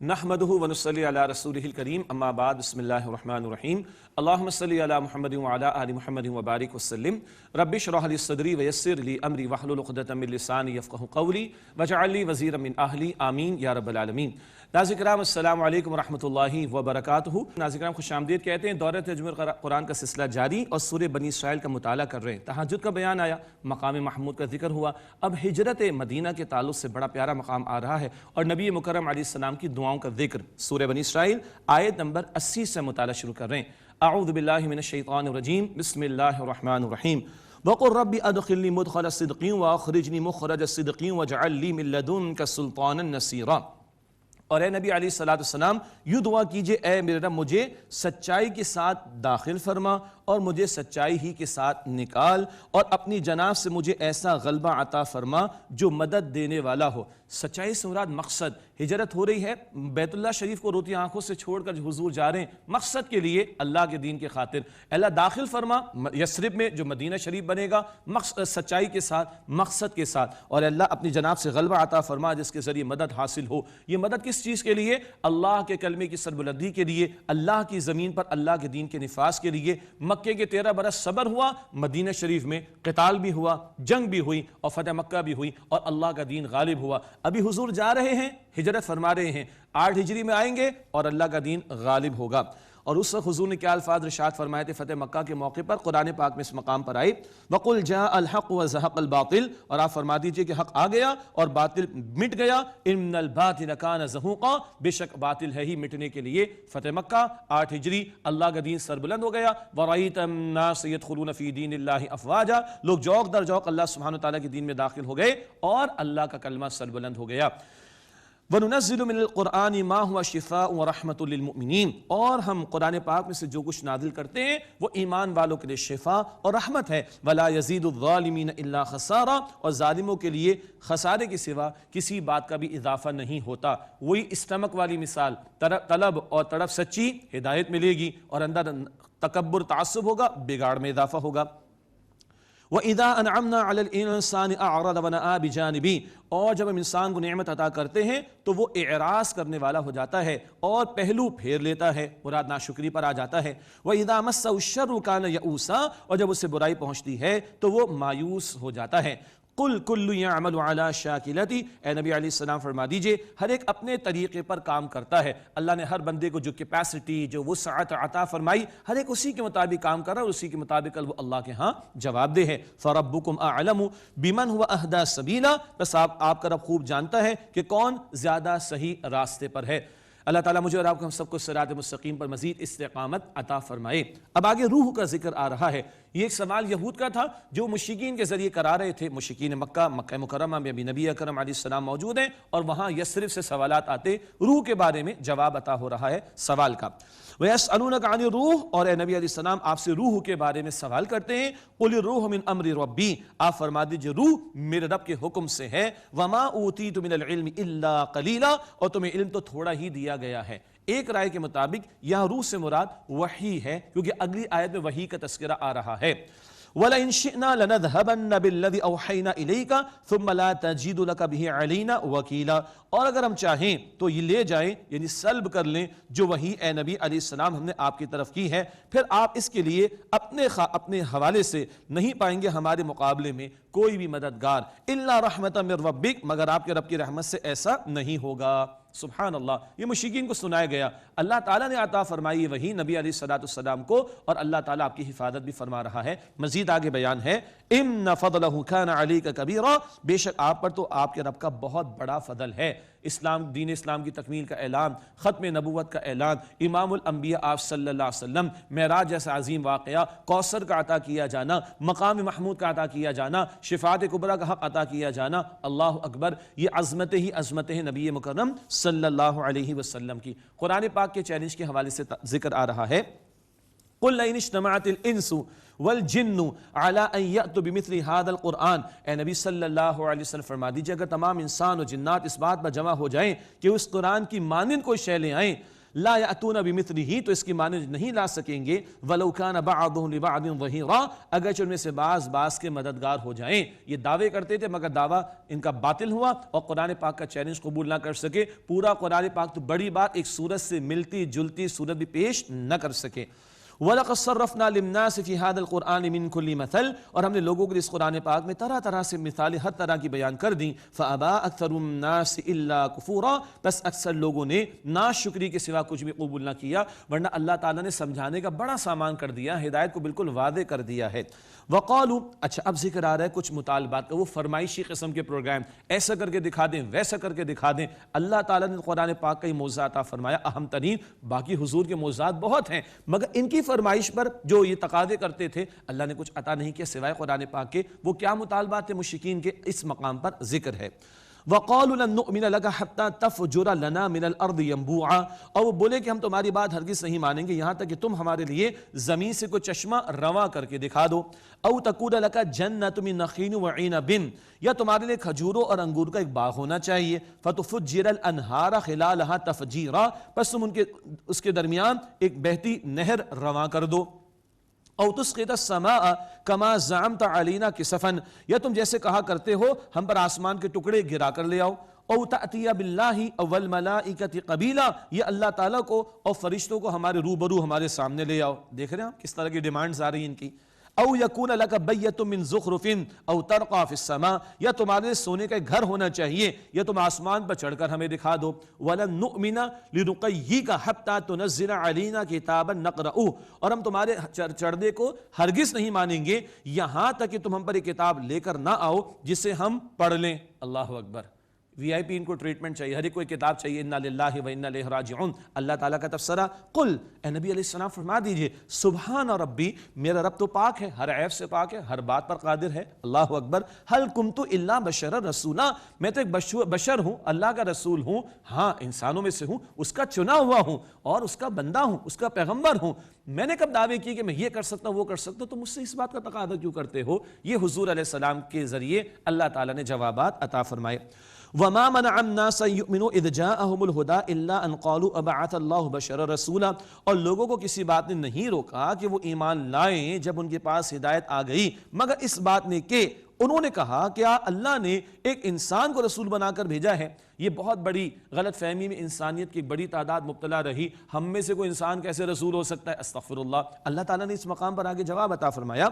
نحمده ونصلي على رسوله الكريم اما بعد بسم الله الرحمن الرحيم اللهم صل على محمد وعلى آل محمد وبارك وسلم رب اشرح لي صدري ويسر لي امري واحلل عقدة من لساني يفقهوا قولي واجعل لي وزيرا من اهلي آمین یا رب العالمین۔ ناظرین کرام السلام علیکم ورحمۃ اللہ وبرکاتہ۔ ناظرین کرام خوش آمدید کہتے ہیں۔ دورہ ترجمہ قرآن کا سلسلہ جاری اور سورہ بنی اسرائیل کا مطالعہ کر رہے ہیں۔ تہجد کا بیان آیا، مقام محمود کا ذکر ہوا، اب ہجرت مدینہ کے تعلق سے بڑا پیارا مقام آ رہا ہے اور نبی مکرم علیہ السلام کی دعاؤں کا ذکر۔ سورہ بنی اسرائیل آیت نمبر 80 سے مطالعہ شروع کر رہے ہیں۔ اعوذ باللہ من الشیطان الرجیم، بسم اللہ الرحمن الرحیم۔ وَقُلْ رَبِّ أَدْخِلْنِي مُدْخَلَ صِدْقٍ وَأَخْرِجْنِي مُخْرَجَ صِدْقٍ وَاجْعَلْ لِي مِن لَّدُنكَ سُلْطَانًا نَصِيرًا۔ اور اے نبی علیہ السلام یوں دعا کیجئے، اے میرے رب مجھے سچائی کے ساتھ داخل فرما اور مجھے سچائی ہی کے ساتھ نکال، اور اپنی جناب سے مجھے ایسا غلبہ عطا فرما جو مدد دینے والا ہو۔ سچائی سے مراد مقصد، ہجرت ہو رہی ہے، بیت اللہ شریف کو روتی آنکھوں سے چھوڑ کر حضور جا رہے ہیں مقصد کے لیے، اللہ کے دین کے خاطر۔ اللہ داخل فرما یثرب میں جو مدینہ شریف بنے گا، سچائی کے ساتھ، مقصد کے ساتھ، اور اللہ اپنی جناب سے غلبہ عطا فرما جس کے ذریعے مدد حاصل ہو۔ یہ مدد کس چیز کے لیے؟ اللہ کے کلمے کی سربلندی کے لیے، اللہ کی زمین پر اللہ کے دین کے نفاذ کے لیے۔ مکے کے 13 برس صبر ہوا، مدینہ شریف میں قتال بھی ہوا، جنگ بھی ہوئی اور فتح مکہ بھی ہوئی اور اللہ کا دین غالب ہوا۔ ابھی حضور جا رہے ہیں، ہجرت فرما رہے ہیں، 8 ہجری میں آئیں گے اور اللہ کا دین غالب ہوگا۔ اور اس وقت حضور نے کیا الفاظ ارشاد فرمائے تھے فتح مکہ کے موقع پر؟ قرآن پاک میں اس مقام پر آئے وَقُلْ جَاءَ الْحَقُّ وَزَهَقَ الْبَاطِلُ، اور آپ فرما دیجئے کہ حق آ گیا اور باطل مٹ گیا۔ إِنَّ الْبَاطِلَ كَانَ زَهُوقًا، بے شک باطل ہے ہی مٹنے کے لیے۔ فتح مکہ 8 ہجری، اللہ کا دین سربلند ہو گیا۔ وَرَأَيْتَ النَّاسَ يَدْخُلُونَ فِي دِينِ اللَّهِ أَفْوَاجًا، لوگ جوق در جوق اللہ سبحانہ وتعالیٰ کے دین میں داخل ہو گئے اور اللہ کا کلمہ سربلند ہو گیا۔ وَنُنَزِّلُ مِنَ الْقُرْآنِ مَا هُوَ شِفَاءٌ وَرَحْمَةٌ لِلْمُؤْمِنِينَ، اور ہم قرآن پاک میں سے جو کچھ نازل کرتے ہیں وہ ایمان والوں کے لیے شفا اور رحمت ہے۔ وَلَا يَزِيدُ الظَّالِمِينَ إِلَّا خَسَارًا، اور ظالموں کے لیے خسارے کے سوا کسی بات کا بھی اضافہ نہیں ہوتا۔ وہی اسٹمک والی مثال، طلب اور تڑپ سچی، ہدایت ملے گی، اور اندر تکبر تعصب ہوگا، بگاڑ میں اضافہ ہوگا۔ وَإِذَا أَنْعَمْنَا عَلَى الْإِنسَانِ أَعْرَضَ وَنَأَىٰ بِجَانِبِهِ، اور جب ہم انسان کو نعمت عطا کرتے ہیں تو وہ اعراض کرنے والا ہو جاتا ہے اور پہلو پھیر لیتا ہے، مراد ناشکری پر آ جاتا ہے۔ وَإِذَا مَسَّهُ الشَّرُّ كَانَ يَئُوسًا، اور جب اسے برائی پہنچتی ہے تو وہ مایوس ہو جاتا ہے۔ قُلْ كُلٌّ يَعْمَلُ عَلَىٰ شَاكِلَتِهِ، اے نبی علیہ السلام فرما دیجئے ہر ایک اپنے طریقے پر کام کرتا ہے۔ اللہ نے ہر بندے کو جو کیپیسٹی، جو وسعت عطا فرمائی، ہر ایک اسی کے مطابق کام کر رہا ہے اور اسی کے مطابق وہ اللہ کے ہاں جواب دہ ہے۔ فَرَبُّكُمْ أَعْلَمُ بِمَنْ هُوَ أَهْدَىٰ سَبِيلًا، بس آپ کا رب خوب جانتا ہے کہ کون زیادہ صحیح راستے پر ہے۔ اللہ تعالیٰ مجھے اور آپ کو ہم سب کو صراط مستقیم پر مزید استقامت عطا فرمائے۔ اب آگے روح کا ذکر آ رہا ہے۔ یہ ایک سوال یہود کا تھا جو مشرکین کے ذریعے کرا رہے تھے۔ مشرکین مکہ مکرمہ میں ابھی نبی اکرم علیہ السلام موجود ہیں اور وہاں یثرب سے سوالات آتے، روح کے بارے میں جواب عطا ہو رہا ہے سوال کا۔ وَيَسْأَلُونَكَ عَنِ الرُّوحِ، اور اے نبی علیہ السلام آپ سے روح کے بارے میں سوال کرتے ہیں۔ قُلِ الرُّوحُ مِنْ أَمْرِ رَبِّي، آپ فرما دیجئے روح میرے رب کے حکم سے ہے۔ وَمَا أُوتِيتُ مِنَ الْعِلْمِ إِلَّا قَلِيلًا، اور تمہیں علم تو تھوڑا ہی دیا گیا ہے۔ ایک رائے کے مطابق یہاں روح سے مراد وحی ہے، کیونکہ اگلی آیت میں وحی کا تذکرہ آ رہا ہے۔ وَلَئِن شِئْنَا لَنَذْهَبَنَّ بِالَّذِي أَوْحَيْنَا إِلَيْكَ ثُمَّ لَا تَجِدُ لَكَ بِهِ عَلَيْنَا وَكِيلًا، اور اگر ہم چاہیں تو یہ لے جائیں، یعنی سلب کر لیں جو وحی اے نبی علیہ السلام ہم نے آپ کی طرف کی ہے، پھر آپ اس کے لیے اپنے حوالے سے نہیں پائیں گے ہمارے مقابلے میں کوئی بھی مددگار۔ إِلَّا رَحْمَةً مِّن رَبِّكَ، مگر آپ کے رب کی رحمت سے ایسا نہیں ہوگا۔ سبحان اللہ، یہ مشرکین کو سنایا گیا۔ اللہ تعالیٰ نے عطا فرمائی وحی نبی علیہ السلام کو، اور اللہ تعالیٰ آپ کی حفاظت بھی فرما رہا ہے۔ مزید آگے بیان ہے إِنَّ فَضْلَهُ كَانَ عَلَيْكَ كَبِيرًا، بے شک آپ پر تو آپ کے رب کا بہت بڑا فضل ہے۔ دین اسلام کی تکمیل کا اعلان، ختم نبوت کا اعلان، امام الانبیاء آپ صلی اللہ علیہ وسلم، معراج جیسا عظیم واقعہ، کوثر کا عطا کیا جانا، مقام محمود کا عطا کیا جانا، شفاعت کبریٰ کا حق عطا کیا جانا، اللہ اکبر، یہ عظمت ہی نبی مکرم صلی اللہ علیہ وسلم کی۔ قرآن پاک کے چیلنج کے حوالے سے ذکر آ رہا ہے قُلْ لَئِنِ اجْتَمَعَتِ الْإِنسُ وَالْجِنُّ عَلَىٰ أَن يَأْتُوا بِمِثْلِ هَٰذَا الْقُرْآنِ، اے نبی صلی اللہ علیہ وسلم فرما دیجئے اگر تمام انسان و جنات اس بات پر جمع ہو جائیں کہ اس قرآن کی مانند کوئی شے لے آئیں، لا یأتون بمثلہ، تو اس کی مانند نہیں لا سکیں گے، ولو کان بعضهم لبعض ظہیرا، اگرچہ ان میں سے بعض کے مددگار ہو جائیں۔ یہ دعوے کرتے تھے مگر دعویٰ ان کا باطل ہوا اور قرآن پاک کا چیلنج قبول نہ کر سکے۔ پورا قرآن پاک تو بڑی بات، ایک سورت سے ملتی جلتی سورت بھی پیش نہ کر سکے۔ وَلَقَدْ صَرَّفْنَا لِلنَّاسِ فِي هَذَا الْقُرْآنِ مِنْ كُلِّ مَثَلٍ، اور ہم نے لوگوں کے لیے اس قرآن پاک میں طرح طرح سے مثالیں ہر طرح کی بیان کر دیں۔ فَأَبَىٰ أَكْثَرُ النَّاسِ إِلَّا كُفُورًا، بس اکثر لوگوں نے ناشکری کے سوا کچھ بھی قبول نہ کیا، ورنہ اللہ تعالیٰ نے سمجھانے کا بڑا سامان کر دیا، ہدایت کو بالکل واضح کر دیا ہے۔ وقالوا، اچھا اب ذکر آ رہا ہے کچھ مطالبات کا، وہ فرمائشی قسم کے پروگرام، ایسا کر کے دکھا دیں ویسا کر کے دکھا دیں۔ اللہ تعالیٰ نے قرآن پاک کا یہ موضوع عطا فرمایا اہم ترین، باقی حضور کے موضوعات بہت ہیں مگر ان کی فرمائش پر جو یہ تقاضے کرتے تھے اللہ نے کچھ عطا نہیں کیا سوائے قرآن پاک کے۔ وہ کیا مطالبات تھے مشرکین کے، اس مقام پر ذکر ہے۔ وَقَالُوا لَن نُؤْمِنَ لَكَ حَتَّى تَفْجُرَ لَنَا مِنَ الْأَرْضِ يَنبُوعًا، اور وہ بولے کہ ہم تمہاری بات ہرگز نہیں مانیں گے یہاں تک کہ تم ہمارے لیے زمین سے کوئی چشمہ رواں کر کے دکھا دو۔ أَوْ تَكُونَ لَكَ جَنَّةٌ مِّن نَخِيلٍ وَعِنَبٍ، یا تمہارے لیے کھجوروں اور انگور کا ایک باغ ہونا چاہیے۔ فَتُفَجِّرَ الْأَنْهَارَ خِلَالَهَا تَفْجِيرًا، پس تم اس کے درمیان ایک بہتی نہر رواں کر دو۔ او تسقط السماء كما زعمت علينا كسفا، یا تم جیسے کہا کرتے ہو ہم پر آسمان کے ٹکڑے گرا کر لے آؤ۔ او تأتی باللہ او والملائکۃ قبیلا، یہ اللہ تعالیٰ کو اور فرشتوں کو ہمارے روبرو ہمارے سامنے لے آؤ۔ دیکھ رہے ہیں آپ کس طرح کی ڈیمانڈز آ رہی ہیں ان کی۔ او یکون لک بیت من زخرف او ترقى فی السماء، یا تمہارے سونے کا ایک گھر ہونا چاہیے یا تم آسمان پر چڑھ کر ہمیں دکھا دو۔ ولن نؤمن لرقیک حتی تنزل علینا کتابا نقرؤہ، اور ہم تمہارے چڑھنے کو ہرگز نہیں مانیں گے یہاں تک کہ تم ہم پر ایک کتاب لے کر نہ آؤ جسے ہم پڑھ لیں۔ اللہ اکبر، وی آئی پی ان کو ٹریٹمنٹ چاہیے، ہر ایک کو ایک کتاب چاہیے۔ انا للہ و انا الیہ راجعون، اللہ تعالیٰ کا تفسرہ۔ قل، اے نبی علیہ السلام فرما دیجئے، سبحان ربی، میرا رب تو پاک ہے، ہر عیب سے پاک ہے، ہر بات پر قادر ہے۔ اللہ اکبر۔ حل کنت الا بشرا رسولا، میں تو ایک بشر ہوں، اللہ کا رسول ہوں، ہاں انسانوں میں سے ہوں، اس کا چنا ہوا ہوں اور اس کا بندہ ہوں، اس کا پیغمبر ہوں۔ میں نے کب دعوے کی کہ میں یہ کر سکتا ہوں وہ کر سکتا ہوں، تو مجھ سے اس بات کا تقاضا کیوں کرتے ہو؟ یہ حضور علیہ السلام کے ذریعے اللہ تعالیٰ نے جوابات عطا فرمائے۔ وَمَا مَنَعَ النَّاسَ أَن يُؤْمِنُوا إِذْ جَاءَهُمُ الْهُدَىٰ إِلَّا أَن قَالُوا أَبَعَثَ اللَّهُ بَشَرًا رَسُولًا، اور لوگوں کو کسی بات نے نہیں روکا کہ وہ ایمان لائیں جب ان کے پاس ہدایت آ گئی، مگر اس بات نے کہ انہوں نے کہا کہ اللہ نے ایک انسان کو رسول بنا کر بھیجا ہے۔ یہ بہت بڑی غلط فہمی میں انسانیت کی بڑی تعداد مبتلا رہی، ہم میں سے کوئی انسان کیسے رسول ہو سکتا ہے؟ استغفر اللہ۔ اللہ تعالیٰ نے اس مقام پر آگے جواب عطا فرمایا،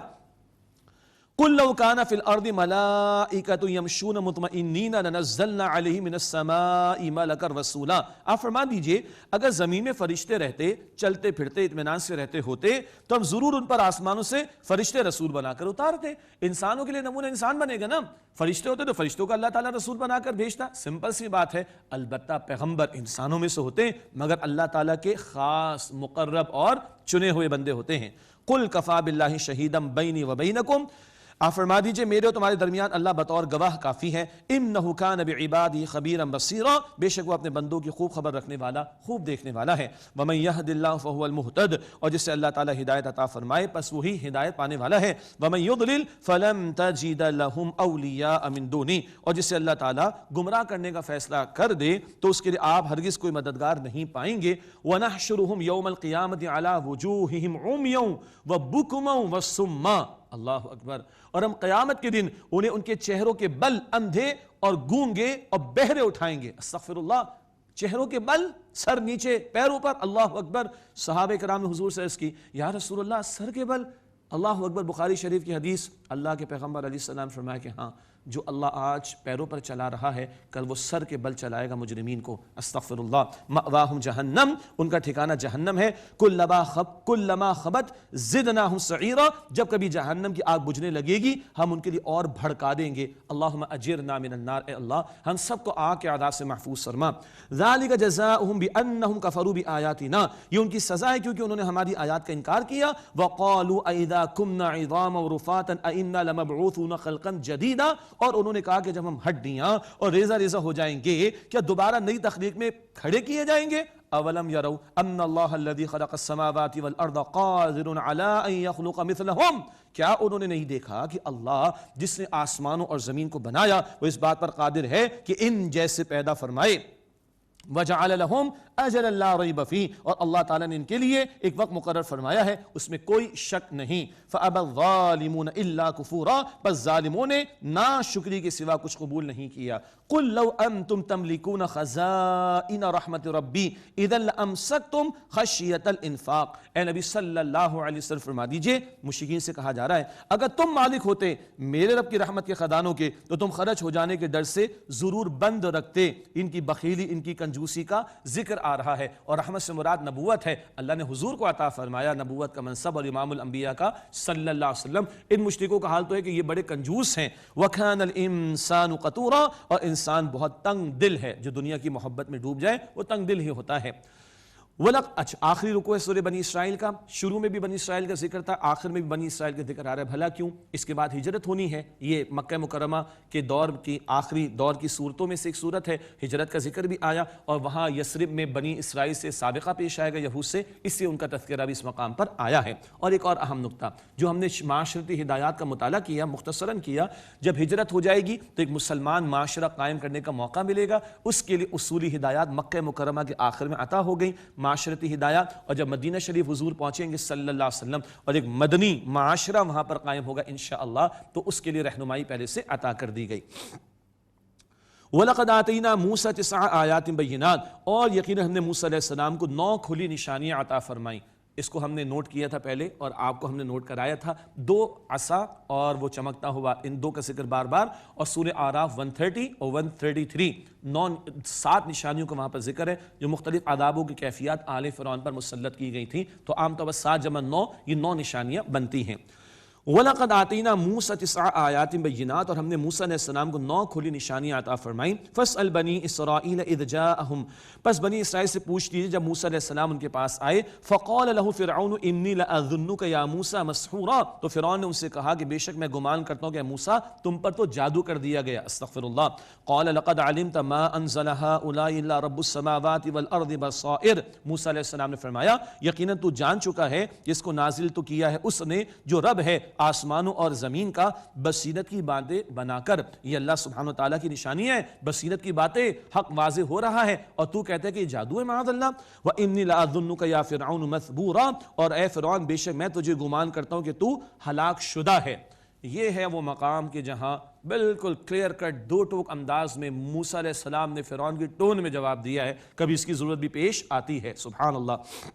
قُلْ لَوْ كَانَ فِي الْأَرْضِ مَلَائِكَةٌ يَمْشُونَ مُطْمَئِنِّينَ لَنَزَّلْنَا عَلَيْهِمْ مِنَ السَّمَاءِ مَلَكًا رَسُولًا، آپ فرما دیجئے اگر زمین میں فرشتے رہتے، چلتے پھرتے اطمینان سے رہتے ہوتے تو ہم ضرور ان پر آسمانوں سے فرشتے رسول بنا کر اتارتے۔ انسانوں کے لیے نمونہ انسان بنے گا نا، فرشتے ہوتے تو فرشتوں کا اللہ تعالیٰ رسول بنا کر بھیجتا، سمپل سی بات ہے۔ البتہ پیغمبر انسانوں میں سے ہوتے مگر اللہ تعالیٰ کے خاص مقرب اور چنے ہوئے بندے ہوتے ہیں۔ قُلْ كَفَىٰ بِاللَّهِ شَهِيدًا بَيْنِي وَبَيْنَكُمْ، آپ فرما دیجئے میرے اور تمہارے درمیان اللہ بطور گواہ کافی ہے۔ اِنَّهُ كَانَ بِعِبَادِهِ خَبِيرًا بَصِيرًا، بے شک وہ اپنے بندوں کی خوب خبر رکھنے والا، خوب دیکھنے والا ہے۔ وَمَن يَهْدِ اللَّهُ فَهُوَ الْمُهْتَدِ، اور جس سے اللہ تعالیٰ ہدایت عطا فرمائے پس وہی ہدایت پانے والا ہے۔ وَمَن يُضْلِلْ فَلَن تَجِدَ لَهُمْ أَوْلِيَاءَ مِن دُونِي، اور جس سے اللہ تعالیٰ گمراہ کرنے کا فیصلہ کر دے تو اس کے لیے آپ ہرگز کوئی مددگار نہیں پائیں گے۔ وَنَحْشُرُهُمْ يَوْمَ الْقِيَامَةِ عَلَى وُجُوهِهِمْ عُمْيًا وَبُكْمًا وَصُمًّا، اللہ اکبر، اور ہم قیامت کے دن انہیں ان کے چہروں کے بل اندھے اور گونگے اور بہرے اٹھائیں گے۔ استغفر اللہ، چہروں کے بل، سر نیچے پیر اوپر، اللہ اکبر۔ صحابہ کرام نے حضور سے عرض کی، یا رسول اللہ سر کے بل؟ اللہ اکبر۔ بخاری شریف کی حدیث، اللہ کے پیغمبر علیہ السلام فرمایا کہ ہاں، جو اللہ آج پیروں پر چلا رہا ہے کل وہ سر کے بل چلائے گا مجرمین کو۔ استغفر اللہ۔ مأواہم جہنم، ان کا ٹھکانہ جہنم ہے۔ کلما خبت زدناہم سعیرا، جب کبھی جہنم کی آگ بجھنے لگے گی ہم ان کے لیے اور بھڑکا دیں گے۔ اللہم اجرنا من النار، اے اللہ ہم سب کو آگ کے عذاب سے محفوظ فرما۔ ذالک جزاؤہم بانہم کفروا بآیاتنا، یہ ان کی سزا ہے کیونکہ انہوں نے ہماری آیات کا انکار کیا۔ وقالوا اذا كنا عظاما ورفاتا ائنا لمبعوثون خلقا جدیدا، اور انہوں نے کہا کہ جب ہم ہڈیاں اور ریزہ ریزہ ہو جائیں گے کیا دوبارہ نئی تخلیق میں کھڑے کیے جائیں گے؟ اولم یروا ان اللہ الذی خلق السماوات والارض قادر علی ان یخلق مثلہم، کیا انہوں نے نہیں دیکھا کہ اللہ جس نے آسمانوں اور زمین کو بنایا وہ اس بات پر قادر ہے کہ ان جیسے پیدا فرمائے۔ وَجَعَلَ لَهُمْ اجل لا ریب فیہ، اور اللہ تعالیٰ نے ان کے لیے ایک وقت مقرر فرمایا ہے، اس میں کوئی شک نہیں۔ فَأَبَى الظَّالِمُونَ إِلَّا كُفُورًا، بس ظالموں نے ناشکری کے سوا کچھ قبول نہیں کیا۔ قُل لَوْ أَنْتُمْ تَمْلِكُونَ خَزَائِنَ رَحْمَةِ رَبِّي إِذًا لَأَمْسَكْتُمْ خَشْيَةَ الْإِنفاق۔ اے نبی صلی اللہ علیہ وسلم فرما دیجئے، مشرکین سے کہا جا رہا ہے اگر تم مالک ہوتے میرے رب کی رحمت کے خزانوں کے تو تم خرچ ہو جانے کے ڈر سے ضرور بند رکھتے۔ ان کی بخیلی، ان کی کنجوسی کا ذکر آ رہا ہے، اور رحمت سے مراد نبوت ہے۔ اللہ نے حضور کو عطا فرمایا نبوت کا منصب اور امام الانبیاء کا صلی اللہ علیہ وسلم۔ ان مشرکوں کا حال تو ہے کہ یہ بڑے کنجوس ہیں۔ وَكَانَ الْإِنسَانُ قَتُورًا، اور انسان بہت تنگ دل ہے، جو دنیا کی محبت میں ڈوب جائے وہ تنگ دل ہی ہوتا ہے۔ اچھا، آخری رکوع ہے سورہ بنی اسرائیل کا، شروع میں بھی بنی اسرائیل کا ذکر تھا، آخر میں بھی بنی اسرائیل کا ذکر آ رہا ہے، بھلا کیوں؟ اس کے بعد ہجرت ہونی ہے۔ یہ مکہ مکرمہ کے دور کی آخری دور کی صورتوں میں سے ایک صورت ہے، ہجرت کا ذکر بھی آیا، اور وہاں یثرب میں بنی اسرائیل سے سابقہ پیش آئے گا یہود سے، اس سے ان کا تذکرہ بھی اس مقام پر آیا ہے۔ اور ایک اور اہم نقطہ جو ہم نے معاشرتی ہدایات کا مطالعہ کیا، مختصراً کیا، جب ہجرت ہو جائے گی تو ایک مسلمان معاشرہ قائم کرنے کا موقع ملے گا، اس کے لیے اصولی ہدایات مکہ مکرمہ کے آخر میں عطا ہو گئی، معاشرتی ہدایات۔ اور جب مدینہ شریف حضور پہنچیں گے صلی اللہ علیہ وسلم اور ایک مدنی معاشرہ وہاں پر قائم ہوگا انشاءاللہ، تو اس کے لیے رہنمائی پہلے سے عطا کر دی گئی۔ وَلَقَدْ آتَيْنَا مُوسَىٰ 9 آیَاتٍ بَيِّنَاتٍ، اور یقیناً ہم نے موسیٰ علیہ السلام کو 9 کھلی نشانیاں عطا فرمائیں۔ اس کو ہم نے نوٹ کیا تھا پہلے، اور آپ کو ہم نے نوٹ کرایا تھا، 2 عصا اور وہ چمکتا ہوا، ان 2 کا ذکر بار بار، اور سورہ اعراف 130 اور 133 7 نشانیوں کا وہاں پر ذکر ہے، جو مختلف عذابوں کی کیفیات آل فرعون پر مسلط کی گئی تھیں، تو عام طور پر 7 جمع 9 یہ 9 نشانیاں بنتی ہیں۔ وَلَقَدْ آتَيْنَا مُوسَىٰ 9 آیَاتٍ بَيِّنَاتٍ، اور ہم نے موسیٰ علیہ السلام کو 9 کھلی نشانیاں عطا فرمائیں۔ فَاسْأَلْ بَنِي إِسْرَائِيلَ إِذْ جَاءَهُمْ، پس بنی اسرائیل سے پوچھ لیجیے جب موسیٰ علیہ السلام ان کے پاس آئے۔ فَقَالَ لَهُ فِرْعَوْنُ إِنِّي لَأَظُنُّكَ يَا مُوسَىٰ مَسْحُورًا، تو فرعون نے ان سے کہا کہ بے شک میں گمان کرتا ہوں کہ موسیٰ تم پر تو جادو کر دیا گیا، استغفر اللہ۔ قَالَ لَقَدْ عَلِمْتَ مَا أَنزَلَ هَٰؤُلَاءِ إِلَّا رَبُّ السَّمَاوَاتِ وَالْأَرْضِ بَصَائِرَ، موسیٰ علیہ السلام نے فرمایا یقیناً تو جان چکا ہے کہ اس کو نازل تو کیا ہے اس نے جو رب ہے آسمانوں اور زمین کا، بصیرت کی باتیں بنا کر۔ یہ اللہ سبحانہ وتعالیٰ کی نشانی ہے، بصیرت کی باتیں، حق واضح ہو رہا ہے، اور تو کہتے ہیں کہ یہ جادو ہے معاذ اللہ۔ وَإِنِّي لَأَظُنُّكَ يَا فِرْعَوْنُ مَثْبُورًا، اور اے فرعون بے شک میں تجھے گمان کرتا ہوں کہ تو ہلاک شدہ ہے۔ یہ ہے وہ مقام کہ جہاں بالکل کلیئر کٹ 2 ٹوک انداز میں موسیٰ علیہ السلام نے فرعون کی ٹون میں جواب دیا ہے، کبھی اس کی ضرورت بھی پیش آتی ہے، سبحان اللہ۔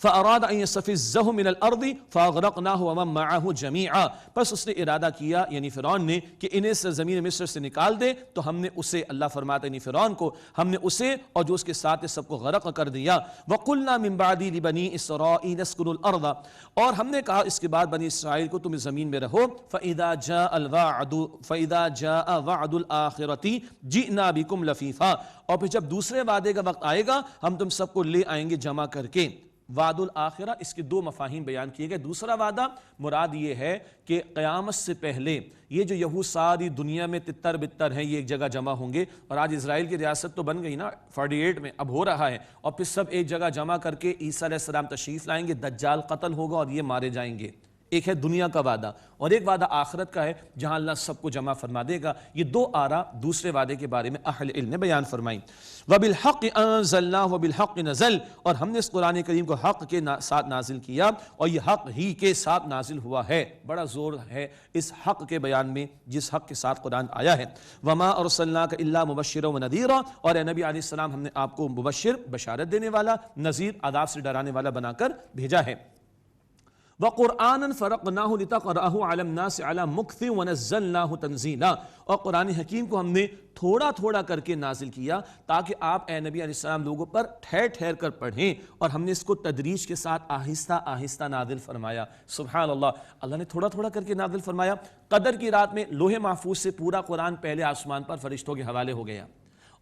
فَأَرَادَ أَن يَسْتَفِزَّهُم مِّنَ الْأَرْضِ فَأَغْرَقْنَاهُ وَمَن مَّعَهُ جَمِيعًا، پس اس نے ارادہ کیا یعنی فرعون نے کہ انہیں سرزمین مصر سے نکال دے، تو ہم نے اسے، اللہ فرماتا یعنی فرعون کو، ہم نے اسے اور جو اس کے ساتھ سب کو غرق کر دیا۔ وَقُلْنَا مِن بَعْدِهِ لِبَنِي إِسْرَائِيلَ اسْكُنُوا الْأَرْضَ، اور ہم نے کہا اس کے بعد بنی اسرائیل کو تم زمین میں رہو۔ فَإِذَا جَاءَ وَعْدُ الْآخِرَةِ جِئْنَا بِكُمْ لَفِيفًا، اور پھر جب دوسرے وعدے کا وقت آئے گا ہم تم سب کو لے آئیں گے جمع کر کے۔ وعد الآخرہ، اس کے 2 مفاہیم بیان کیے گئے۔ دوسرا وعدہ مراد یہ ہے کہ قیامت سے پہلے یہ جو یہود ساری دنیا میں تتر بتر ہیں یہ ایک جگہ جمع ہوں گے، اور آج اسرائیل کی ریاست تو بن گئی نا 48 میں، اب ہو رہا ہے، اور پھر سب ایک جگہ جمع کر کے عیسیٰ علیہ السلام تشریف لائیں گے، دجال قتل ہوگا اور یہ مارے جائیں گے۔ ایک ہے دنیا کا وعدہ، اور ایک وعدہ آخرت کا ہے جہاں اللہ سب کو جمع فرما دے گا۔ یہ 2 آراء دوسرے وعدے کے بارے میں اہل علم نے بیان فرمائیں۔ وَبِالْحَقِّ أَنزَلْنَاهُ وَبِالْحَقِّ نَزَلَ، اور ہم نے اس قرآن کریم کو حق کے ساتھ نازل کیا، اور یہ حق ہی کے ساتھ نازل ہوا ہے۔ بڑا زور ہے اس حق کے بیان میں جس حق کے ساتھ قرآن آیا ہے۔ وَمَا أَرْسَلْنَاكَ إِلَّا مُبَشِّرًا وَنَذِيرًا، اور اے نبی علیہ السلام ہم نے آپ کو مبشر بشارت دینے والا، نذیر عذاب سے ڈرانے والا بنا کر بھیجا ہے۔ وَقُرْآنًا فَرَقْنَاهُ لِتَقْرَأَهُ عَلَى النَّاسِ عَلَى مُكْثٍ وَنَزَّلْنَاهُ تَنزِيلًا، اور قرآن حکیم کو ہم نے تھوڑا تھوڑا کر کے نازل کیا تاکہ آپ اے نبی علیہ السلام لوگوں پر ٹھہر ٹھہر کر پڑھیں، اور ہم نے اس کو تدریج کے ساتھ آہستہ آہستہ نازل فرمایا۔ سبحان اللہ، اللہ نے تھوڑا تھوڑا کر کے نازل فرمایا۔ قدر کی رات میں لوح محفوظ سے پورا قرآن پہلے آسمان پر فرشتوں کے حوالے ہو گیا،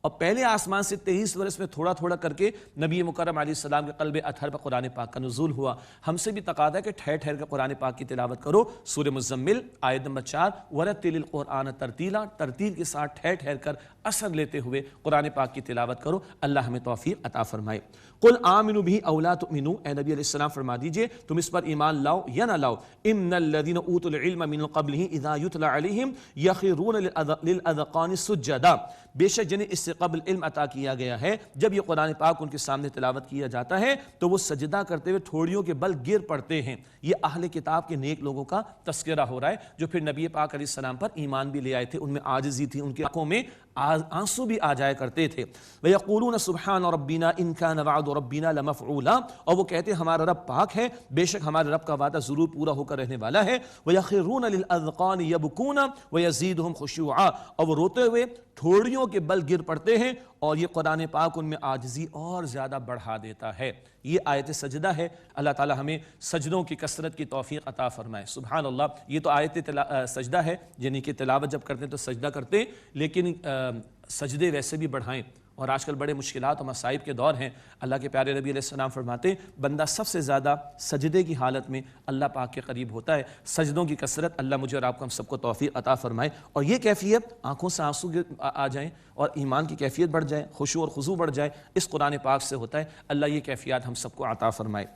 اور پہلے آسمان سے 23 برس میں تھوڑا تھوڑا کر کے نبی مکرم علیہ السلام کے قلب اطہر پر قرآن پاک کا نزول ہوا۔ ہم سے بھی تقاضا ہے کہ ٹھہر ٹھہر کر قرآن پاک کی تلاوت کرو۔ سورہ مزمل آیت نمبر 4، وَرَتِّلِ الْقُرْآنَ تَرْتِیلًا، ترتیل کے ساتھ ٹھہر ٹھہر کر اثر لیتے ہوئے قرآن پاک کی تلاوت کرو۔ اللہ ہمیں توفیق عطا فرمائے۔ قُلْ آمِنُوا بِهِ أَوْ لَا تُؤْمِنُوا، اے نبی علیہ السلام فرما دیجئے تم اس پر ایمان لاؤ یا نہ لاؤ۔ إِنَّ الَّذِينَ أُوتُوا الْعِلْمَ مِن قَبْلِهِ إِذَا يُتْلَى عَلَيْهِمْ يَخِرُّونَ لِلْأَذْقَانِ سُجَّدًا، بے شک جنہیں اس سے سے قبل علم عطا کیا گیا ہے، جب یہ قرآن پاک ان کے سامنے تلاوت کیا جاتا ہے تو وہ سجدہ کرتے ہوئے ٹھوڑیوں کے بل گر پڑتے ہیں۔ یہ اہل کتاب کے نیک لوگوں کا تذکرہ ہو رہا ہے جو پھر نبی پاک علیہ السلام پر ایمان بھی لے آئے تھے، ان میں عاجزی تھی، ان کی آنکھوں میں آنسو بھی آ جایا کرتے تھے۔ وَيَقُولُونَ سُبْحَانَ رَبِّنَا إِن كَانَ وَعْدُ رَبِّنَا لَمَفْعُولًا، اور وہ کہتے ہیں ہمارا رب پاک ہے، بے شک ہمارے رب کا وعدہ ضرور پورا ہو کر رہنے والا ہے۔ وَيَخِرُّونَ لِلْأَذْقَانِ يَبْكُونَ وَيَزِيدُهُمْ خُشُوعًا، اور وہ روتے ہوئے ٹھوڑیوں کے بل گر پڑتے ہیں، اور یہ قرآن پاک ان میں عاجزی اور زیادہ بڑھا دیتا ہے۔ یہ آیت سجدہ ہے۔ اللہ تعالی ہمیں سجدوں کی کثرت کی توفیق عطا فرمائے۔ سبحان اللہ، یہ تو آیت سجدہ ہے، یعنی کہ تلاوت جب کرتے ہیں تو سجدہ کرتے ہیں، لیکن سجدے ویسے بھی بڑھائیں۔ اور آج کل بڑے مشکلات و مصائب کے دور ہیں، اللہ کے پیارے نبی علیہ السلام فرماتے ہیں بندہ سب سے زیادہ سجدے کی حالت میں اللہ پاک کے قریب ہوتا ہے۔ سجدوں کی کثرت اللہ مجھے اور آپ کو ہم سب کو توفیق عطا فرمائے، اور یہ کیفیت آنکھوں سے آنسو آ جائیں اور ایمان کی کیفیت بڑھ جائے، خشوع اور خضوع بڑھ جائے، اس قرآن پاک سے ہوتا ہے۔ اللہ یہ کیفیات ہم سب کو عطا فرمائے۔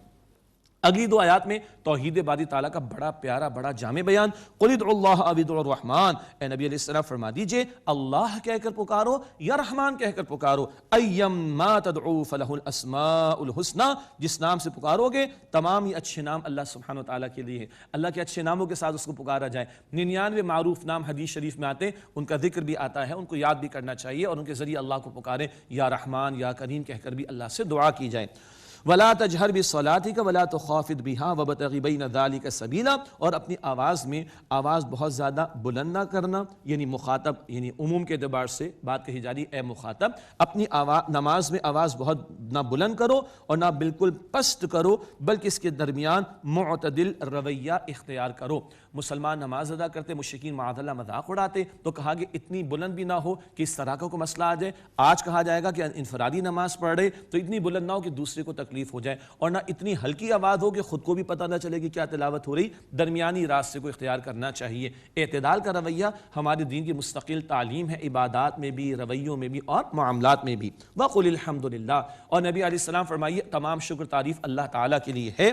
اگلی دو آیات میں توحید باری تعالیٰ کا بڑا پیارا بڑا جامع بیان۔ قُلِ ادْعُوا اللَّهَ أَوِ ادْعُوا الرَّحْمَٰنَ، اے نبی علیہ السلام فرما دیجئے اللہ کہہ کر پکارو یا رحمان کہہ کر پکارو، أَيَّمَّا تَدْعُوا فَلَهُ الْأَسْمَاءُ الْحُسْنَىٰ، جس نام سے پکارو گے تمام یہ اچھے نام اللہ سبحانہ وتعالیٰ کے لیے ہے۔ اللہ کے اچھے ناموں کے ساتھ اس کو پکارا جائے۔ 99 معروف نام حدیث شریف میں آتے ہیں، ان کا ذکر بھی آتا ہے، ان کو یاد بھی کرنا چاہیے، اور ان کے ذریعے اللہ کو پکاریں، یا رحمان یا کریم کہہ کر بھی اللہ سے دعا کی جائے۔ وَلَا تَجْهَرْ بِصَلَاتِكَ وَلَا تُخَافِتْ بِهَا وَابْتَغِ بَيْنَ ذَلِكَ سَبِيلًا، اور اپنی آواز میں آواز بہت زیادہ بلند نہ کرنا، یعنی مخاطب یعنی عموم کے اعتبار سے بات کہی جا رہی ہے، اے مخاطب اپنی نماز میں آواز بہت نہ بلند کرو اور نہ بالکل پست کرو، بلکہ اس کے درمیان معتدل رویہ اختیار کرو۔ مسلمان نماز ادا کرتے، مشرکین معاذ اللہ مذاق اڑاتے، تو کہا کہ اتنی بلند بھی نہ ہو کہ اس طرح کا کوئی مسئلہ آ جائے۔ آج کہا جائے گا کہ انفرادی نماز پڑھ رہے تو اتنی بلند نہ ہو کہ دوسرے کو تکلیف ہو جائے، اور نہ اتنی ہلکی آواز ہو کہ خود کو بھی پتہ نہ چلے کہ کیا تلاوت ہو رہی۔ درمیانی راستے کو اختیار کرنا چاہیے۔ اعتدال کا رویہ ہمارے دین کی مستقل تعلیم ہے، عبادات میں بھی، رویوں میں بھی اور معاملات میں بھی۔ وَقُلِ الْحَمْدُ لِلَّهِ، اور نبی علیہ السلام فرمائیے تمام شکر تعریف اللہ تعالیٰ کے لیے ہے۔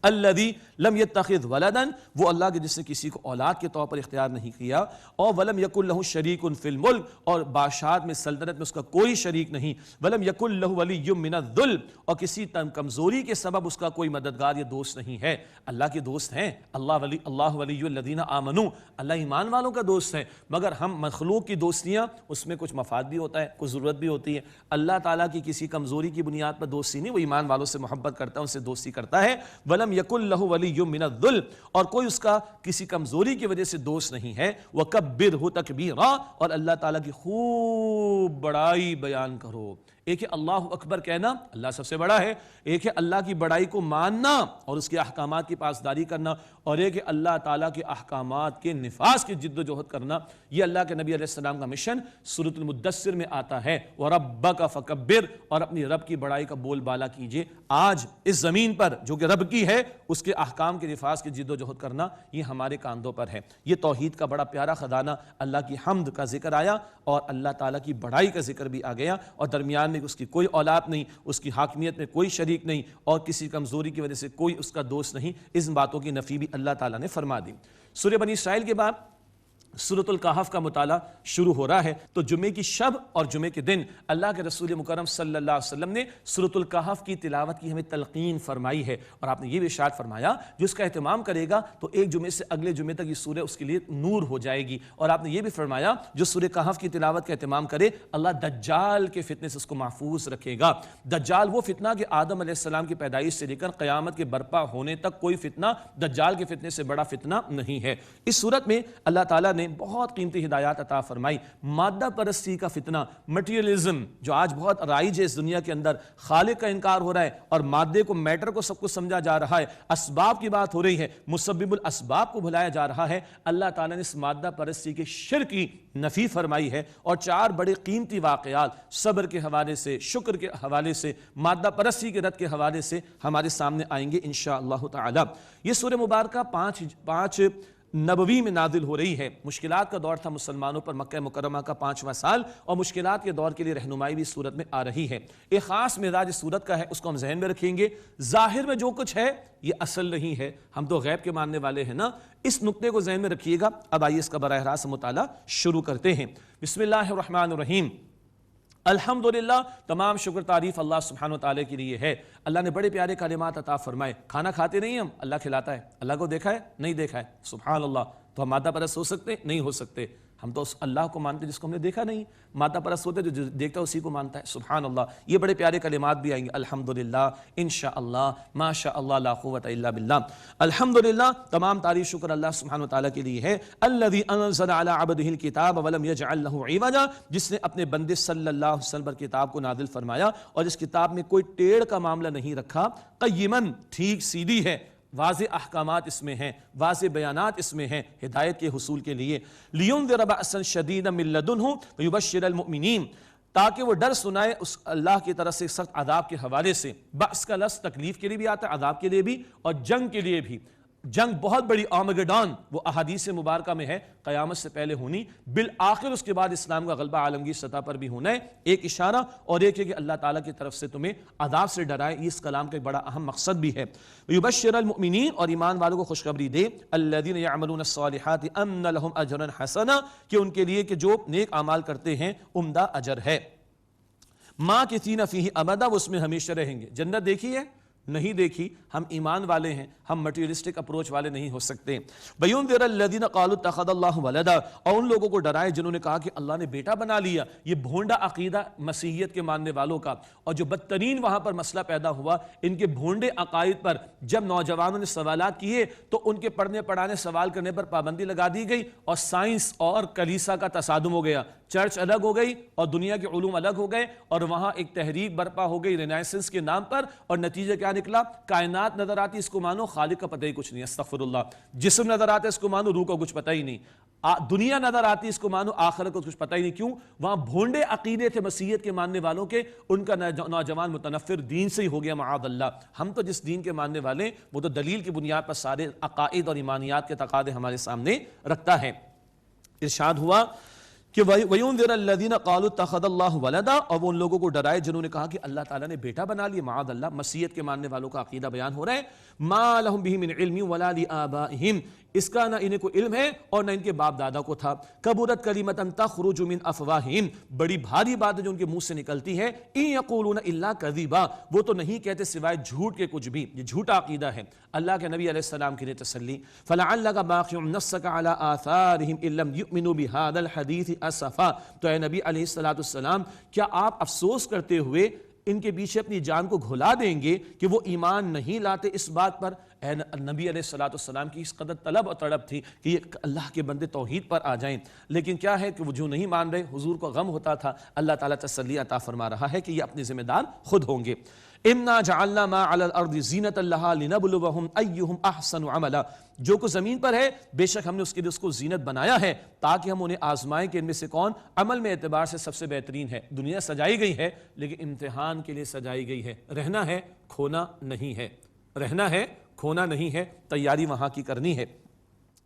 الذی لم یتخذ ولدا، وہ اللہ کے جس نے کسی کو اولاد کے طور پر اختیار نہیں کیا، اور ولم یکن لہ شریک فی الملک، اور بادشاہت میں سلطنت میں اس کا کوئی شریک نہیں، ولم یکن لہ ولی من الذل، اور کسی کمزوری کے سبب اس کا کوئی مددگار یا دوست نہیں ہے۔ اللہ کے دوست ہیں، اللہ ولی الذین آمنوا، اللہ ایمان والوں کا دوست ہے، مگر ہم مخلوق کی دوستیاں اس میں کچھ مفاد بھی ہوتا ہے، کچھ ضرورت بھی ہوتی ہے۔ اللہ تعالیٰ کی کسی کمزوری کی بنیاد پر دوستی نہیں، وہ ایمان والوں سے محبت کرتا ہے، ان سے دوستی کرتا ہے۔ ولم یکن لہ ولی من الذل، اور کوئی اس کا کسی کمزوری کی وجہ سے دوست نہیں ہے۔ وکبرہ تکبیرا، اور اللہ تعالیٰ کی خوب بڑائی بیان کرو۔ ایک ہے اللہ اکبر کہنا، اللہ سب سے بڑا ہے، ایک ہے اللہ کی بڑائی کو ماننا اور اس کے احکامات کی پاسداری کرنا، اور ایک ہے اللہ تعالیٰ کے احکامات کے نفاذ کی جد و جہد کرنا۔ یہ اللہ کے نبی علیہ السلام کا مشن سورۃ المدثر میں آتا ہے، وَرَبَّكَ فَكَبِّرْ، اور اپنی رب کی بڑائی کا بول بالا کیجئے۔ آج اس زمین پر جو کہ رب کی ہے، اس کے احکام کے نفاذ کی جد و جہد کرنا یہ ہمارے کاندھوں پر ہے۔ یہ توحید کا بڑا پیارا خزانہ، اللہ کی حمد کا ذکر آیا اور اللہ تعالیٰ کی بڑائی کا ذکر بھی آ گیا، اور درمیان میں اس کی کوئی اولاد نہیں، اس کی حاکمیت میں کوئی شریک نہیں، اور کسی کمزوری کی وجہ سے کوئی اس کا دوست نہیں۔ اس باتوں کی نفی بھی اللہ تعالیٰ نے فرما دی۔ سورہ بنی اسرائیل کے بعد سورۃ الکہف کا مطالعہ شروع ہو رہا ہے، تو جمعے کی شب اور جمعے کے دن اللہ کے رسول مکرم صلی اللہ علیہ وسلم نے سورۃ الکہف کی تلاوت کی ہمیں تلقین فرمائی ہے، اور آپ نے یہ بھی ارشاد فرمایا جو اس کا اہتمام کرے گا تو ایک جمعے سے اگلے جمعے تک یہ سورہ اس کے لیے نور ہو جائے گی، اور آپ نے یہ بھی فرمایا جو سورہ کہف کی تلاوت کا اہتمام کرے اللہ دجال کے فتنے سے اس کو محفوظ رکھے گا۔ دجال وہ فتنہ کہ آدم علیہ السلام کی پیدائش سے لے کر قیامت کے برپا ہونے تک کوئی فتنہ دجال کے فتنے سے بڑا فتنہ نہیں ہے۔ اس صورت میں اللہ تعالیٰ نے بہت قیمتی ہدایات عطا فرمائی۔ مادہ پرستی کا فتنہ، مٹیریلزم، جو آج بہت رائج ہے اس دنیا کے اندر، خالق کا انکار ہو رہا ہے اور مادے کو، میٹر کو سب کچھ سمجھا جا رہا ہے، اسباب کی بات ہو رہی ہے، مسبب الاسباب کو بھلایا جا رہا ہے۔ اللہ تعالیٰ نے اس مادہ پرستی کے شرک کی نفی فرمائی ہے، اور 4 بڑے قیمتی واقعات صبر کے حوالے سے، شکر کے حوالے سے، مادہ پرستی کے رد کے حوالے سے ہمارے سامنے آئیں گے انشاءاللہ تعالی۔ یہ سورہ مبارکہ 5 نبوی میں نازل ہو رہی ہے۔ مشکلات کا دور تھا مسلمانوں پر، مکہ مکرمہ کا 5واں سال، اور مشکلات کے دور کے لیے رہنمائی بھی صورت میں آ رہی ہے۔ ایک خاص مزاج صورت کا ہے، اس کو ہم ذہن میں رکھیں گے۔ ظاہر میں جو کچھ ہے یہ اصل نہیں ہے، ہم تو غیب کے ماننے والے ہیں نا، اس نقطے کو ذہن میں رکھیے گا۔ اب آئیے اس کا براہ راست مطالعہ شروع کرتے ہیں۔ بسم اللہ الرحمن الرحیم۔ الحمدللہ، تمام شکر تعریف اللہ سبحانہ وتعالی کے لیے ہے۔ اللہ نے بڑے پیارے کلمات عطا فرمائے۔ کھانا کھاتے نہیں ہم، اللہ کھلاتا ہے۔ اللہ کو دیکھا ہے؟ نہیں دیکھا ہے، سبحان اللہ۔ تو ہم مادہ پرست ہو سکتے؟ نہیں ہو سکتے۔ ہم تو اس اللہ کو مانتے جس کو ہم نے دیکھا نہیں۔ مادہ پرست ہوتے جو دیکھتا ہے اسی کو مانتا ہے، سبحان اللہ۔ یہ بڑے پیارے کلمات بھی آئیں گے، الحمدللہ، انشاءاللہ، ماشاءاللہ، لا قوت الا باللہ۔ الحمدللہ، تمام تعریف شکر اللہ سبحانہ وتعالی کے لیے ہے۔ الذی انزل علی عبدہ الکتاب ولم یجعل لہ عوجا، جس نے اپنے بندے صلی اللہ علیہ وسلم پر کتاب کو نازل فرمایا اور اس کتاب میں کوئی ٹیڑھ کا معاملہ نہیں رکھا، قیماً، ٹھیک سیدھی ہے، واضح احکامات اس میں ہیں، واضح بیانات اس میں ہیں ہدایت کے حصول کے لیے۔ لِيُنذِرَ بَأْسًا شَدِيدًا مِّن لَّدُنْهُ وَيُبَشِّرَ الْمُؤْمِنِينَ، تاکہ وہ ڈر سنائے اس اللہ کی طرف سے سخت عذاب کے حوالے سے۔ بأس کا لفظ تکلیف کے لیے بھی آتا ہے، عذاب کے لیے بھی اور جنگ کے لیے بھی۔ جنگ بہت بڑی آرمیگیڈون، وہ احادیث مبارکہ میں ہے، قیامت سے پہلے ہونی، بالآخر اس کے بعد اسلام کا غلبہ عالمگیر سطح پر بھی ہونا ہے۔ ایک اشارہ اور ایک ہے کہ اللہ تعالیٰ کی طرف سے تمہیں عذاب سے ڈرائے، یہ اس کلام کا ایک بڑا اہم مقصد بھی ہے۔ یبشر المؤمنین، اور ایمان والوں کو خوشخبری دے، الذین یعملون الصالحات ان لہم اجرا حسنا، کہ ان کے لیے کہ جو نیک اعمال کرتے ہیں عمدہ اجر ہے۔ ماکثین فیہ ابدا، وہ اس میں ہمیشہ رہیں گے۔ جنت دیکھی ہے؟ نہیں دیکھی۔ ہم ایمان والے ہیں، ہم مٹیریلسٹک اپروچ والے نہیں ہو سکتے۔ وَيُنذِرَ الَّذِينَ قَالُوا اتَّخَذَ اللَّهُ وَلَدًا، اور ان لوگوں کو ڈرائے جنہوں نے کہا کہ اللہ نے بیٹا بنا لیا۔ یہ بھونڈا عقیدہ مسیحیت کے ماننے والوں کا، اور جو بدترین وہاں پر مسئلہ پیدا ہوا ان کے بھونڈے عقائد پر، جب نوجوانوں نے سوالات کیے تو ان کے پڑھنے پڑھانے سوال کرنے پر پابندی لگا دی گئی اور سائنس اور کلیسا کا تصادم ہو گیا۔ چرچ الگ ہو گئی اور دنیا کے علوم الگ ہو گئے، اور وہاں ایک تحریک برپا ہو گئی رینائسنس کے نام پر، اور نتیجہ کیا نکلا؟ کائنات نظر آتی اس کو مانو، خالق کا پتہ ہی کچھ نہیں، استغفر اللہ۔ جسم نظر آتا ہے اس کو مانو، روح کو کچھ پتہ ہی نہیں۔ دنیا نظر آتی اس کو مانو، آخرت کو کچھ پتہ ہی نہیں۔ کیوں؟ وہاں بھونڈے عقیدے تھے مسیحیت کے ماننے والوں کے، ان کا نوجوان متنفر دین سے ہی ہو گیا، معاذ اللہ۔ ہم تو جس دین کے ماننے والے، وہ تو دلیل کی بنیاد پر سارے عقائد اور ایمانیات کے تقاضے ہمارے سامنے رکھتا ہے۔ ارشاد ہوا کہ وَيُنذِرَ الَّذِينَ قَالُوا اتَّخَذَ اللَّهُ وَلَدًا، اور وہ ان لوگوں کو ڈرائے جنہوں نے کہا کہ اللہ تعالیٰ نے بیٹا بنا لیا، معاذ اللہ۔ مسیحیت کے ماننے والوں کا عقیدہ بیان ہو رہا ہے۔ مَا لَهُم بِهِ مِنْ عِلْمٍ وَلَا لِآبَائِهِمْ، اس کا نہ انہیں کوئی علم ہے اور نہ ان کے باپ دادا کو تھا۔ کبرت کلمۃ تخرج من افواہہم، بڑی بھاری بات ہے جو ان کے منہ سے نکلتی ہے۔ ان یقولون الا کذبا، وہ تو نہیں کہتے سوائے جھوٹ کے کچھ بھی۔ یہ جھوٹا عقیدہ ہے۔ اللہ کے نبی علیہ السلام کے لیے تسلی، فلعلک باخع نفسک علی آثارہم ان لم یؤمنوا بہذا الحدیث اسفا، تو اے نبی علیہ السلام، کیا آپ افسوس کرتے ہوئے ان کے پیچھے اپنی جان کو گھلا دیں گے کہ وہ ایمان نہیں لاتے اس بات پر؟ اے نبی علیہ السلام کی اس قدر طلب اور تڑپ تھی کہ یہ اللہ کے بندے توحید پر آ جائیں، لیکن کیا ہے کہ وہ جو نہیں مان رہے، حضور کو غم ہوتا تھا۔ اللہ تعالیٰ تسلی عطا فرما رہا ہے کہ یہ اپنے ذمہ دار خود ہوں گے۔ اِنَّا جَعَلْنَا مَا عَلَى الْأَرْضِ زِينَةً لَهَا لِنَبْلُوَهُمْ أَيُّهُمْ أَحْسَنُ عَمَلًا، جو کچھ زمین پر ہے بے شک ہم نے اس کے لیے اس کو زینت بنایا ہے تاکہ ہم انہیں آزمائیں کہ ان میں سے کون عمل میں اعتبار سے سب سے بہترین ہے۔ دنیا سجائی گئی ہے لیکن امتحان کے لیے سجائی گئی ہے، رہنا ہے کھونا نہیں ہے، رہنا ہے کھونا نہیں ہے، تیاری وہاں کی کرنی ہے۔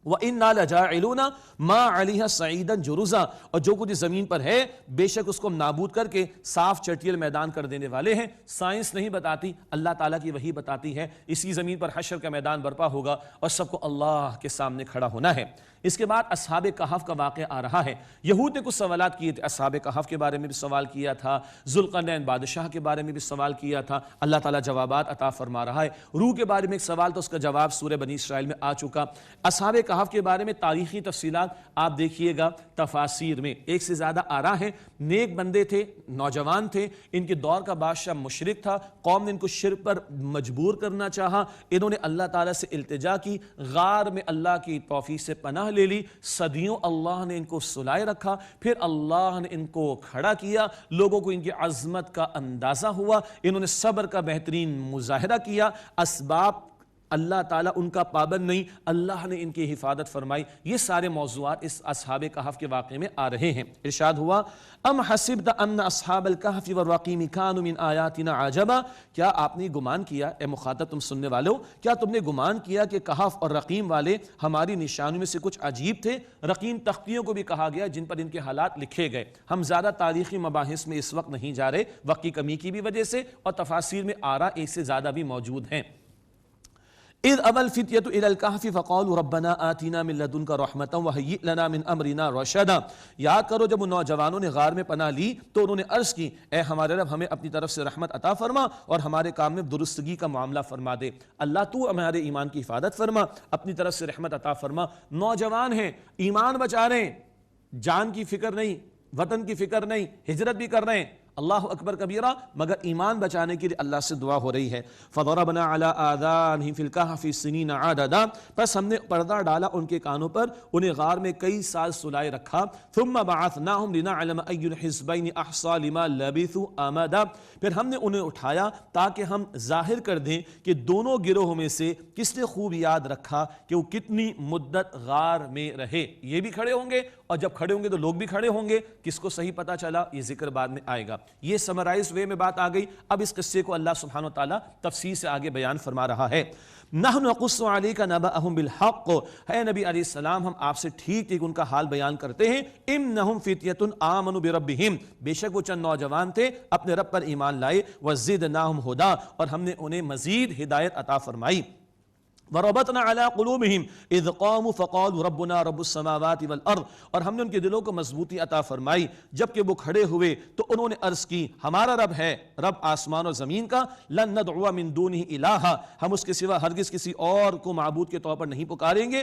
وَإِنَّا لَجَاعِلُونَ مَا عَلَيْهَا صَعِيدًا جُرُزًا، اور جو کچھ زمین پر ہے بے شک اس کو ہم نابود کر کے صاف چٹیل میدان کر دینے والے ہیں۔ سائنس نہیں بتاتی، اللہ تعالیٰ کی وحی بتاتی ہے۔ اسی زمین پر حشر کا میدان برپا ہوگا اور سب کو اللہ کے سامنے کھڑا ہونا ہے۔ اس کے بعد اصحاب کہف کا واقعہ آ رہا ہے۔ یہود نے کچھ سوالات کیے تھے، اصحاب کہف کے بارے میں بھی سوال کیا تھا، ذوالقرنین بادشاہ کے بارے میں بھی سوال کیا تھا، اللہ تعالیٰ جوابات عطا فرما رہا ہے۔ روح کے بارے میں ایک سوال تو اس کا جواب سورہ بنی اسرائیل میں آ چکا۔ اصحاب کہف کے بارے میں تاریخی تفصیلات آپ دیکھیے گا تفاسیر میں، ایک سے زیادہ آرا ہیں۔ نیک بندے تھے، نوجوان تھے، ان کے دور کا بادشاہ مشرک تھا، قوم نے ان کو شرک پر مجبور کرنا چاہا، انہوں نے اللہ تعالیٰ سے التجا کی، غار میں اللہ کی توفیق سے پناہ لے لی، صدیوں اللہ نے ان کو سلائے رکھا، پھر اللہ نے ان کو کھڑا کیا، لوگوں کو ان کی عظمت کا اندازہ ہوا، انہوں نے صبر کا بہترین مظاہرہ کیا، اسباب اللہ تعالیٰ ان کا پابند نہیں، اللہ نے ان کی حفاظت فرمائی۔ یہ سارے موضوعات اس اصحاب کہف کے واقعے میں آ رہے ہیں۔ ارشاد ہوا ام حسبت ان اصحاب الکہف والرقیم کانوا من آیاتنا عجبا، کیا آپ نے گمان کیا، اے مخاطب تم سننے والو، کیا تم نے گمان کیا کہ کہف اور رقیم والے ہماری نشانیوں میں سے کچھ عجیب تھے؟ رقیم تختیوں کو بھی کہا گیا جن پر ان کے حالات لکھے گئے۔ ہم زیادہ تاریخی مباحث میں اس وقت نہیں جا رہے، وقت کی کمی کی بھی وجہ سے، اور تفاسیر میں آرا ایک سے زیادہ بھی موجود ہیں۔ اذ ابى الفتية الى الكهف فقالوا ربنا آتنا من لدنك رحمة وهيئ لنا من امرنا رشدا. یاد کرو جب ان نوجوانوں نے غار میں پناہ لی تو انہوں نے عرض کی اے ہمارے رب ہمیں اپنی طرف سے رحمت عطا فرما اور ہمارے کام میں درستگی کا معاملہ فرما دے. اللہ تو ہمارے ایمان کی حفاظت فرما، اپنی طرف سے رحمت عطا فرما. نوجوان ہیں، ایمان بچا رہے ہیں، جان کی فکر نہیں، وطن کی فکر نہیں، ہجرت بھی کر رہے ہیں، اللہ اکبر کبیرہ، مگر ایمان بچانے کے لیے اللہ سے دعا ہو رہی ہے. فضربنا علی آذانہم فی الکہف سنین عددا، پس ہم نے پردہ ڈالا ان کے کانوں پر، انہیں غار میں کئی سال سلائے رکھا. ثم بعثناہم لنعلم ای الحزبین احصی لما لبثوا امدا، پھر ہم نے انہیں اٹھایا تاکہ ہم ظاہر کر دیں کہ دونوں گروہوں میں سے کس نے خوب یاد رکھا کہ وہ کتنی مدت غار میں رہے. یہ بھی کھڑے ہوں گے اور جب کھڑے ہوں گے تو لوگ بھی کھڑے ہوں گے. کس کو صحیح پتہ چلا یہ ذکر بعد میں آئے گا. یہ سمرائز وے میں بات آ گئی. اب اس قصے کو اللہ سبحانہ وتعالیٰ تفصیل سے آگے بیان فرما رہا ہے. نحن نقص علیک نبأہم بالحق، اے نبی علیہ السلام ہم آپ سے ٹھیک ٹھیک ان کا حال بیان کرتے ہیں. انہم فتیۃ آمنوا بربہم، بے شک وہ چند نوجوان تھے اپنے رب پر ایمان لائے. وزدناہم ہدی، اور ہم نے انہیں مزید ہدایت عطا فرمائی. وربطنا على قلوبهم اذ قاموا فقالوا ربنا رب السماوات والارض، اور ہم نے ان کے دلوں کو مضبوطی عطا فرمائی جبکہ وہ کھڑے ہوئے تو انہوں نے عرض کی ہمارا رب ہے رب آسمان اور زمین کا. لن ندعو من دونه الہا، ہم اس کے سوا ہرگز کسی اور کو معبود کے طور پر نہیں پکاریں گے.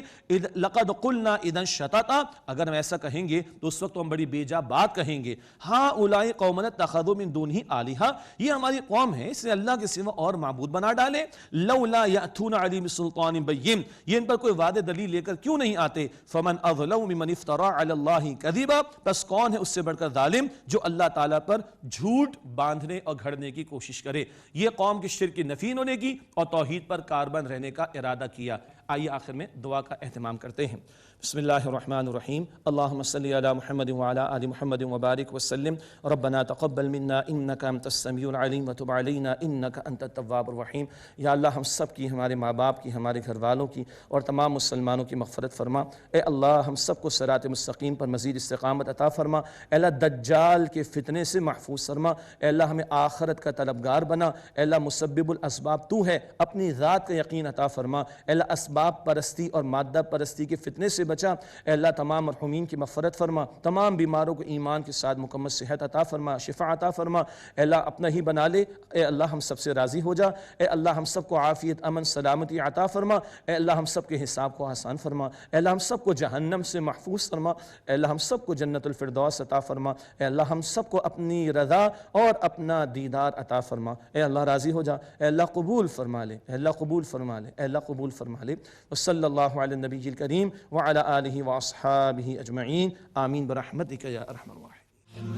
لقد قلنا اذا شططا، اگر ہم ایسا کہیں گے تو اس وقت ہم بڑی بیجا بات کہیں گے. ہؤلاء قوم اتخذوا من دونه الہا، یہ ہماری قوم ہے اس نے اللہ کے سوا اور معبود بنا ڈالے. لولا یأتون علی بسلطان بین، یہ ان پر کوئی وعدہ دلیل لے کر کیوں نہیں آتے. فمن اظلم ممن افترى علی اللہ کذبا، بس کون ہے اس سے بڑھ کر ظالم جو اللہ تعالیٰ پر جھوٹ باندھنے اور گھڑنے کی کوشش کرے. یہ قوم کی شرک کی نفی انہوں نے کی اور توحید پر کاربند رہنے کا ارادہ کیا. آئیے آخر میں دعا کا اہتمام کرتے ہیں. بسم اللہ الرحمن الرحیم. اللہم صلی علی محمد وعلی آل محمد وبارک وسلم. ربنا تقبل منا انک انت السمیع العلیم وتب علینا انک انت التواب الرحیم. یا اللہ ہم سب کی، ہمارے ماں باپ کی، ہمارے گھر والوں کی اور تمام مسلمانوں کی مغفرت فرما. اے اللہ ہم سب کو صراط مستقیم پر مزید استقامت عطا فرما. اے اللہ دجال کے فتنے سے محفوظ فرما. اے اللہ ہمیں آخرت کا طلبگار بنا. اے اللہ مسبب الاسباب تو ہے، اپنی ذات کا یقین عطا فرما. اے اللہ اسباب پرستی اور مادہ پرستی کے فتنے سے بچا. اے اللہ تمام مرحومین کی مغفرت فرما. تمام بیماروں کو ایمان کے ساتھ مکمل صحت عطا فرما، شفا عطا فرما. اے اللہ اپنا ہی بنا لے. اے اللہ ہم سب سے راضی ہو جا. اے اللہ ہم سب کو عافیت، امن، سلامتی عطا فرما. اے اللہ ہم سب کے حساب کو آسان فرما. اے اللہ ہم سب کو جہنم سے محفوظ فرما. اے اللہ ہم سب کو جنت الفردوس عطا فرما. اے اللہ ہم سب کو اپنی رضا اور اپنا دیدار عطا فرما. اے اللہ راضی ہو جا. اے اللہ قبول فرما لے. اے اللہ قبول فرما لے. اے اللہ قبول فرما لے. وصلی اللہ علی النبی الکریم وعلی آلہ واصحابہ اجمعین. آمین برحمتک یا ارحم الراحمین.